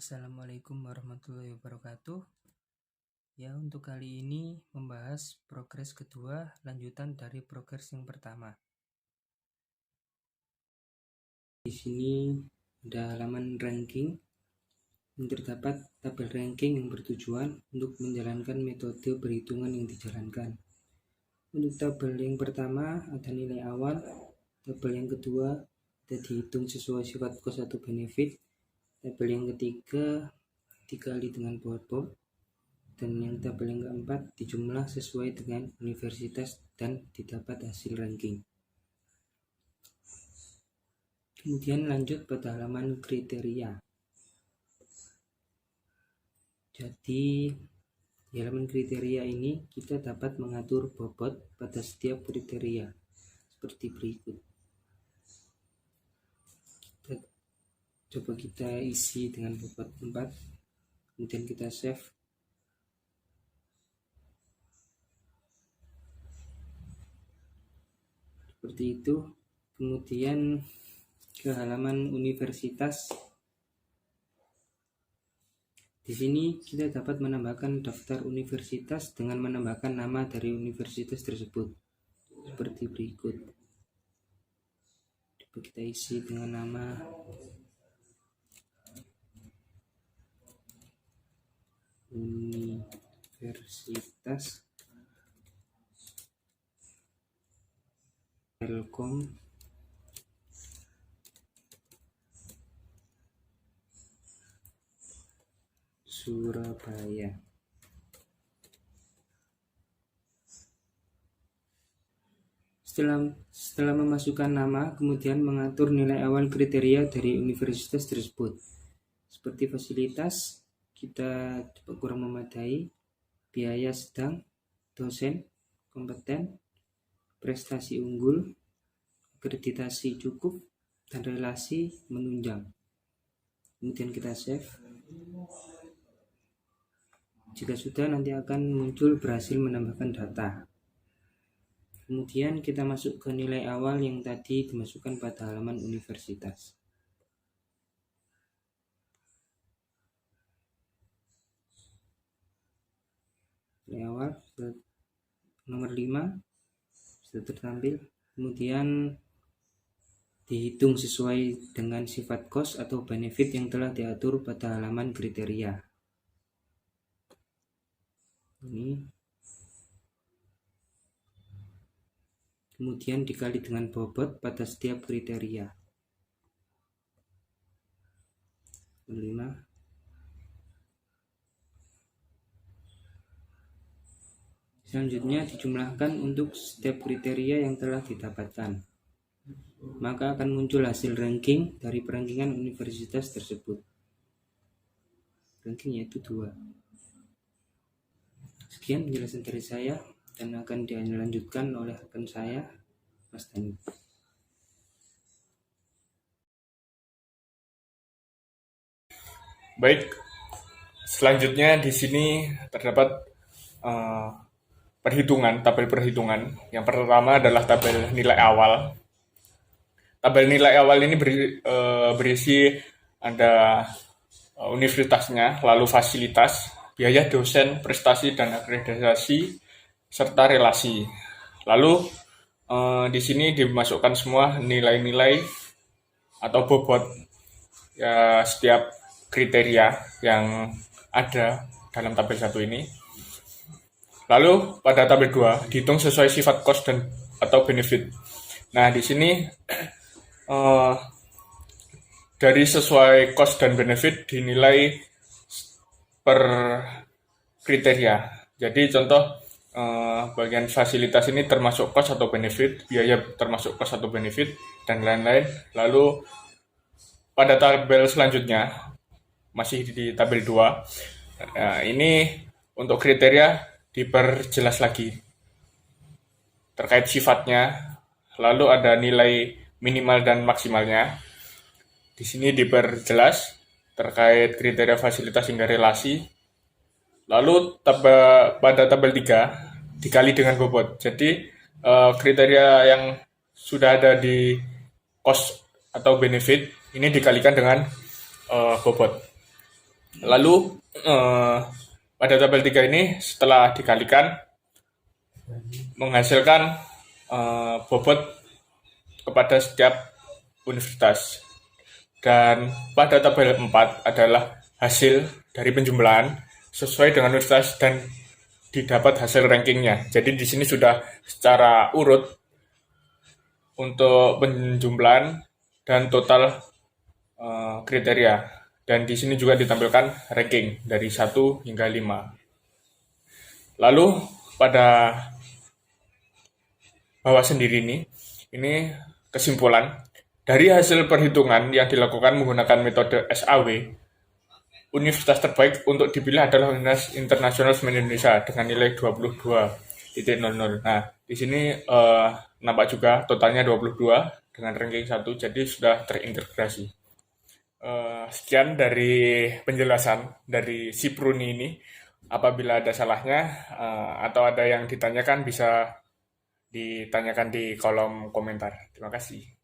Assalamualaikum warahmatullahi wabarakatuh. Ya, untuk kali ini membahas progres kedua lanjutan dari progres yang pertama. Di sini ada halaman ranking yang terdapat tabel ranking yang bertujuan untuk menjalankan metode perhitungan yang dijalankan. Untuk tabel yang pertama ada nilai awal, tabel yang kedua ada dihitung sesuai sifat cost atau benefit, tabel yang ketiga dikali dengan bobot, dan yang tabel yang keempat dijumlah sesuai dengan universitas dan didapat hasil ranking. Kemudian lanjut pada halaman kriteria. Jadi di halaman kriteria ini kita dapat mengatur bobot pada setiap kriteria seperti berikut. Coba kita isi dengan bobot 4, kemudian kita save. Seperti itu. Kemudian ke halaman universitas. Di sini kita dapat menambahkan daftar universitas dengan menambahkan nama dari universitas tersebut seperti berikut. Coba kita isi dengan nama Universitas Telkom Surabaya. Setelah memasukkan nama, kemudian mengatur nilai awal kriteria dari universitas tersebut. Seperti fasilitas, kita kurang memadai, biaya sedang, dosen kompeten, prestasi unggul, akreditasi cukup, dan relasi menunjang. Kemudian kita save. Jika sudah, nanti akan muncul berhasil menambahkan data. Kemudian kita masuk ke nilai awal yang tadi dimasukkan pada halaman universitas. Nilai awal nomor 5 sudah tertampil. Kemudian dihitung sesuai dengan sifat cost atau benefit yang telah diatur pada halaman kriteria. Ini. Kemudian dikali dengan bobot pada setiap kriteria. 5. Selanjutnya dijumlahkan untuk setiap kriteria yang telah didapatkan. Maka akan muncul hasil ranking dari perankingan universitas tersebut. Ranking yaitu 2. Sekian penjelasan dari saya dan akan dilanjutkan oleh rekan saya, Mas Dani. Baik, selanjutnya di sini terdapat tabel perhitungan. Yang pertama adalah tabel nilai awal. Tabel nilai awal ini berisi ada universitasnya, lalu fasilitas, biaya dosen, prestasi dan akreditasi, serta relasi. Lalu di sini dimasukkan semua nilai-nilai atau bobot ya setiap kriteria yang ada dalam tabel 1 ini. Lalu pada tabel 2 dihitung sesuai sifat cost dan atau benefit. Nah, di sini dari sesuai cost dan benefit dinilai per kriteria. Jadi contoh bagian fasilitas ini termasuk cost atau benefit, biaya termasuk cost atau benefit, dan lain-lain. Lalu pada tabel selanjutnya, masih di tabel 2, ini untuk kriteria diperjelas lagi terkait sifatnya, lalu ada nilai minimal dan maksimalnya. Di sini diperjelas terkait kriteria fasilitas hingga relasi. Lalu pada tabel 3 dikali dengan bobot. Jadi kriteria yang sudah ada di cost atau benefit ini dikalikan dengan bobot. Lalu pada tabel 3 ini setelah dikalikan menghasilkan bobot kepada setiap universitas. Dan pada tabel 4 adalah hasil dari penjumlahan sesuai dengan universitas dan didapat hasil rankingnya. Jadi di sini sudah secara urut untuk penjumlahan dan total kriteria. Dan di sini juga ditampilkan ranking dari 1 hingga 5. Lalu pada bawah sendiri ini kesimpulan dari hasil perhitungan yang dilakukan menggunakan metode SAW, universitas terbaik untuk dipilih adalah Universitas Internasional Semen Indonesia dengan nilai 22,00. Nah, di sini nampak juga totalnya 22 dengan ranking 1, jadi sudah terintegrasi. Sekian dari penjelasan dari si Pruni ini. Apabila ada salahnya atau ada yang ditanyakan bisa ditanyakan di kolom komentar. Terima kasih.